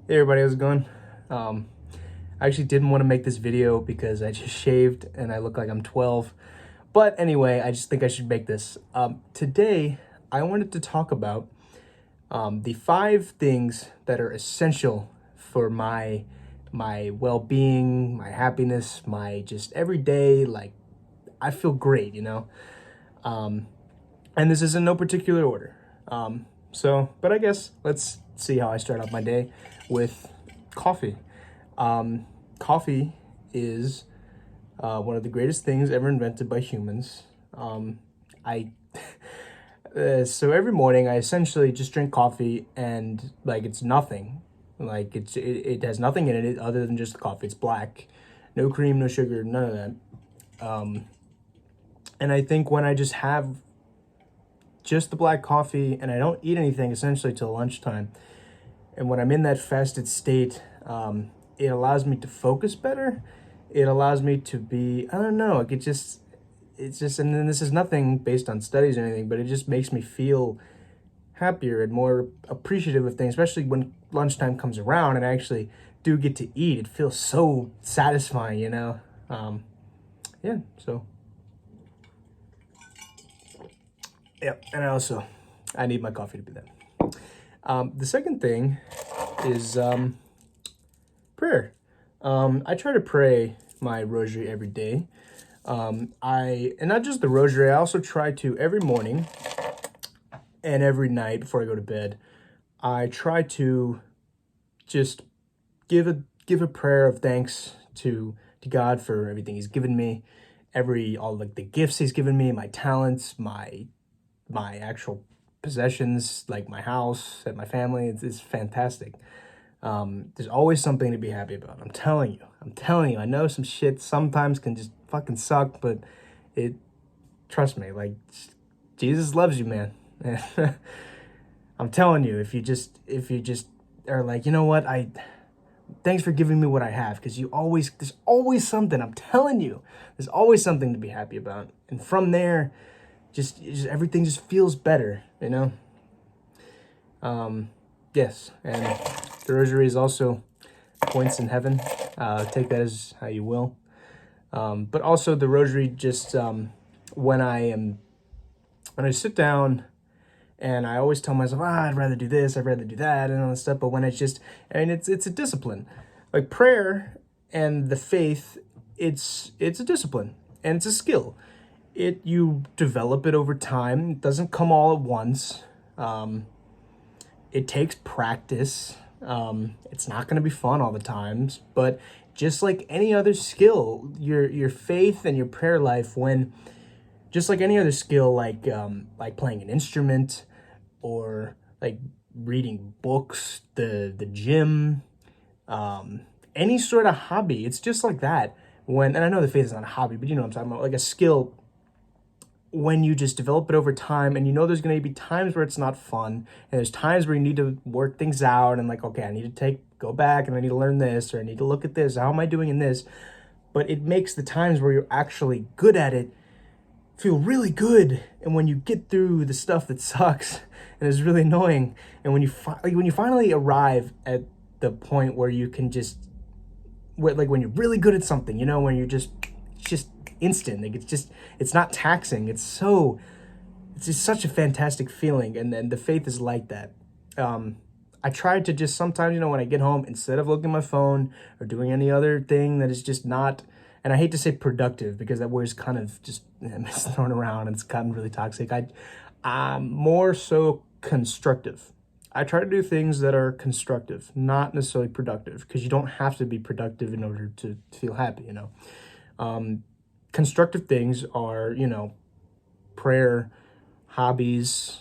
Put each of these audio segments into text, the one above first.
Hey everybody, how's it going? I actually didn't want to make this video because I just shaved and I look like I'm 12. But anyway, I just think I should make this. Today, I wanted to talk about the 5 things that are essential for my well-being, my happiness, my just everyday, like, I feel great, you know? And this is in no particular order. But I guess let's see how I start off my day with coffee. Coffee is one of the greatest things ever invented by humans. I So every morning I essentially just drink coffee and like it's nothing. Like it has nothing in it other than just the coffee. It's black, no cream, no sugar, none of that. And I think when I just have just the black coffee and I don't eat anything essentially till lunchtime, and when I'm in that fasted state, it allows me to focus better. It allows me to be, I don't know, like it's just, and then this is nothing based on studies or anything, but it just makes me feel happier and more appreciative of things, especially when lunchtime comes around and I actually do get to eat. It feels so satisfying, you know? Yeah, so. Yep, and I need my coffee to be that. The second thing is prayer. I try to pray my rosary every day. And not just the rosary, I also try to every morning and every night before I go to bed, I try to just give a prayer of thanks to God for everything He's given me, all like the gifts He's given me, my talents, my actual possessions, like my house and my family. It's fantastic. There's always something to be happy about. I'm telling you, I know some shit sometimes can just fucking suck, but trust me, like, Jesus loves you, man. I'm telling you, if you just are like, you know what, thanks for giving me what I have, because there's always something. I'm telling you, there's always something to be happy about. And from there, just everything just feels better, you know? Yes, and the rosary is also points in heaven. Take that as how you will. But also the rosary just, when I sit down and I always tell myself, I'd rather do this, I'd rather do that, and all this stuff. But when it's just, I mean, it's a discipline. Like prayer and the faith, it's a discipline and it's a skill. You develop it over time. It doesn't come all at once. It takes practice. It's not going to be fun all the times, but just like any other skill, your faith and your prayer life, just like any other skill, like playing an instrument or like reading books, the gym, any sort of hobby, it's just like that. And I know the faith is not a hobby, but you know what I'm talking about, like a skill. When you just develop it over time, and you know there's going to be times where it's not fun, and there's times where you need to work things out and like, okay, I need to go back and I need to learn this, or I need to look at this, how am I doing in this? But it makes the times where you're actually good at it feel really good. And when you get through the stuff that sucks and is really annoying, and when you finally arrive at the point where you can just, like when you're really good at something, you know, when you're just instant, like it's not taxing, it's just such a fantastic feeling. And then the faith is like that. I try to just sometimes, you know, when I get home, instead of looking at my phone or doing any other thing that is just not, and I hate to say productive because that word's kind of just thrown around and it's gotten really toxic. I'm more so constructive. I try to do things that are constructive, not necessarily productive, because you don't have to be productive in order to feel happy, you know. Constructive things are, you know, prayer, hobbies,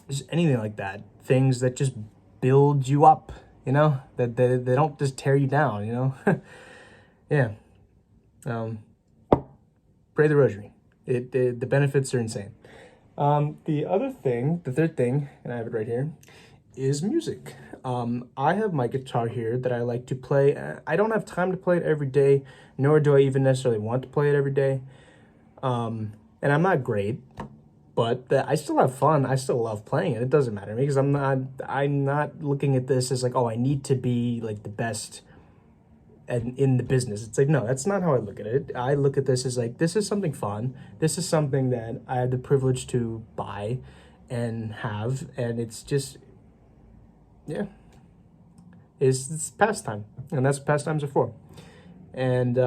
just anything like that. Things that just build you up, you know, that they don't just tear you down, you know. Yeah. Pray the rosary. The benefits are insane. The third thing, and I have it right here, is music. I have my guitar here that I like to play. I don't have time to play it every day, nor do I even necessarily want to play it every day. And I'm not great, but I still have fun. I still love playing it. It doesn't matter to me because I'm not looking at this as like, oh, I need to be like the best and in the business. It's like, no, that's not how I look at it. I look at this as like, this is something fun. This is something that I had the privilege to buy and have, and it's just, yeah, it's pastime, and that's what pastimes are for. And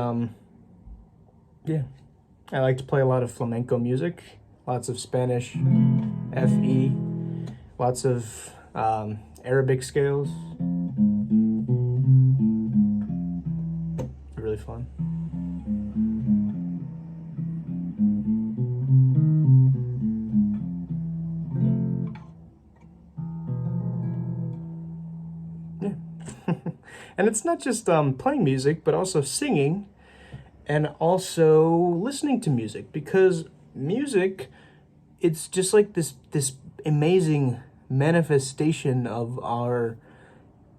yeah, I like to play a lot of flamenco music, lots of Spanish, FE, lots of Arabic scales. Really fun. Yeah. And it's not just playing music, but also singing and also listening to music, because music, it's just like this amazing manifestation of our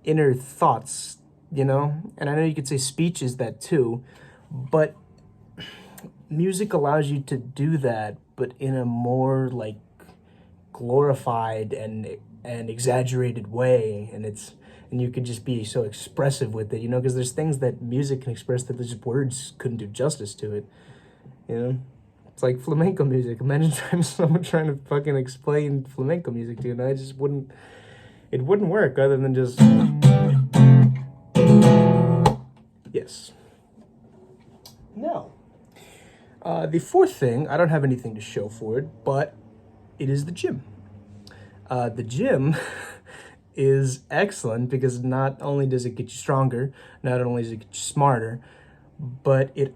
inner thoughts, you know? And I know you could say speech is that too, but music allows you to do that, but in a more like glorified and exaggerated way, and you could just be so expressive with it, you know, because there's things that music can express that just words couldn't do justice to it, you know? It's like flamenco music. Imagine someone trying to fucking explain flamenco music to you, and it wouldn't work other than just, yes. Now, the fourth thing, I don't have anything to show for it, but it is the gym. The gym is excellent because not only does it get you stronger, not only does it get you smarter, but it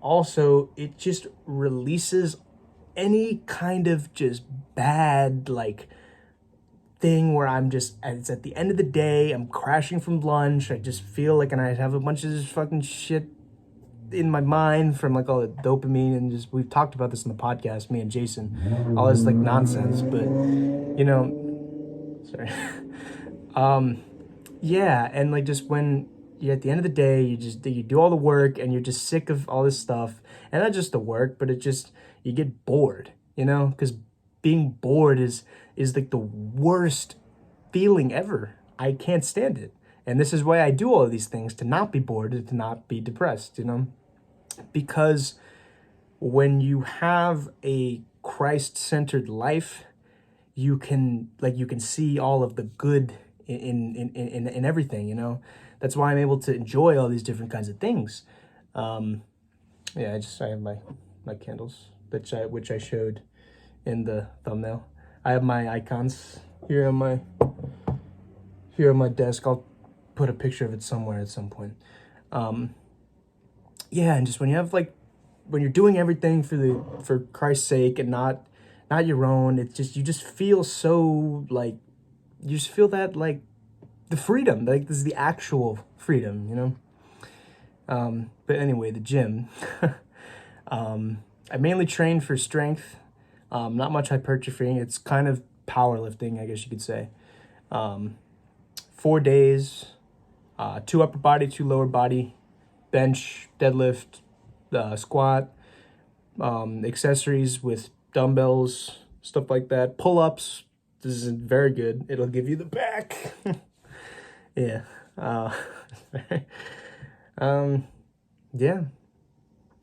just releases any kind of just bad, like, thing where it's at the end of the day, I'm crashing from lunch, I just feel like, and I have a bunch of this fucking shit in my mind from like all the dopamine, and just, we've talked about this in the podcast, me and Jason, all this like nonsense, but, you know, sorry. Yeah, and like just when you at the end of the day, you do all the work and you're just sick of all this stuff, and not just the work, but you get bored, you know, because being bored is like the worst feeling ever. I can't stand it, and this is why I do all of these things, to not be bored and to not be depressed, you know, because when you have a Christ-centered life, you can see all of the good in everything, you know. That's why I'm able to enjoy all these different kinds of things. Yeah, I have my candles, which I showed in the thumbnail. I have my icons here on my desk. I'll put a picture of it somewhere at some point. Yeah, and just when you're doing everything for Christ's sake and not your own, it's just, you just feel so like, you just feel that like the freedom, like this is the actual freedom, you know? But anyway, the gym. I mainly train for strength, not much hypertrophy. It's kind of powerlifting, I guess you could say. 4 days, 2 upper body, 2 lower body, bench, deadlift, squat, accessories with dumbbells, stuff like that. Pull-ups, this is very good. It'll give you the back. Yeah. Yeah.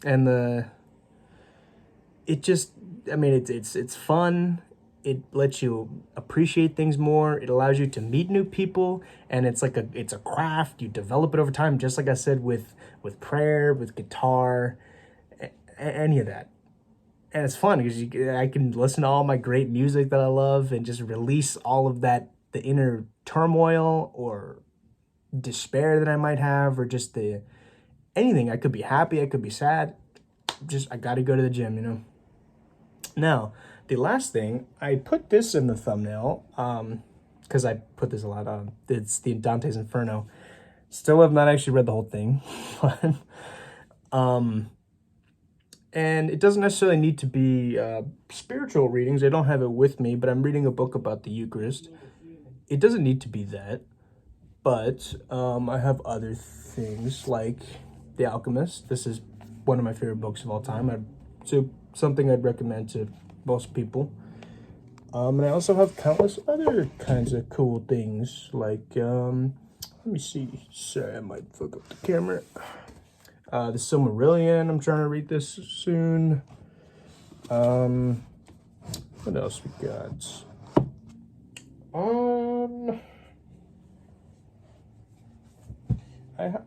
And it's fun. It lets you appreciate things more. It allows you to meet new people, and it's a craft. You develop it over time, just like I said with prayer, with guitar, any of that. And it's fun because I can listen to all my great music that I love and just release all of that, the inner turmoil or despair that I might have, or just anything. I could be happy, I could be sad. I got to go to the gym, you know. Now, the last thing, I put this in the thumbnail because I put this a lot on. It's the Dante's Inferno. Still have not actually read the whole thing, but and it doesn't necessarily need to be spiritual readings. I don't have it with me, but I'm reading a book about the Eucharist. It doesn't need to be that, but I have other things like The Alchemist. This is one of my favorite books of all time. So something I'd recommend to most people. And I also have countless other kinds of cool things, like, let me see. Sorry, I might fuck up the camera. The Silmarillion, I'm trying to read this soon. What else we got?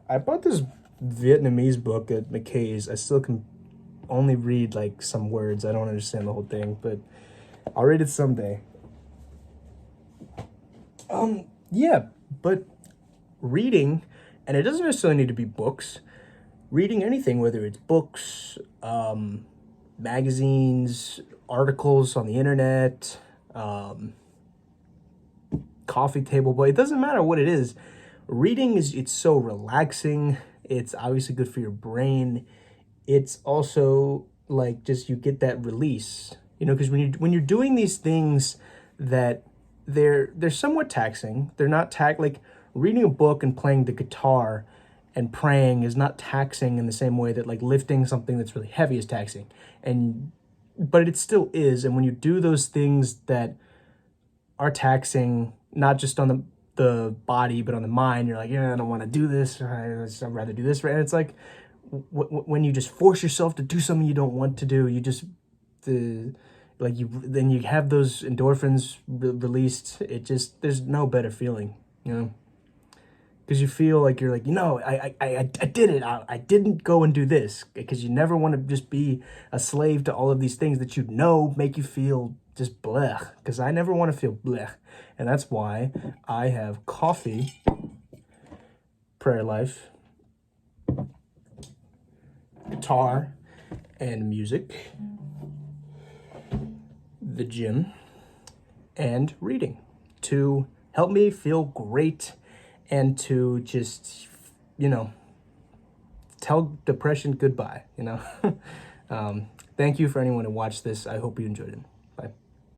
I bought this Vietnamese book at McKay's. I still can only read like some words. I don't understand the whole thing, but I'll read it someday. Yeah, but reading, and it doesn't necessarily need to be books. Reading anything, whether it's books, magazines, articles on the internet, coffee table book, it doesn't matter what it is. Reading it's so relaxing. It's obviously good for your brain. It's also like just you get that release, because when you're doing these things that they're somewhat taxing. They're not like reading a book and playing the guitar and praying is not taxing in the same way that like lifting something that's really heavy is taxing. But it still is. And when you do those things that are taxing, not just on the body, but on the mind, you're like, yeah, I don't want to do this. I'd rather do this. Right? And it's like when you just force yourself to do something you don't want to do, then you have those endorphins released. There's no better feeling, because you feel like you're like, I did it. I didn't go and do this, because you never want to just be a slave to all of these things that make you feel just blech, because I never want to feel blech. And that's why I have coffee, prayer life, guitar, and music, the gym, and reading to help me feel great and to just, tell depression goodbye, Thank you for anyone who watched this. I hope you enjoyed it.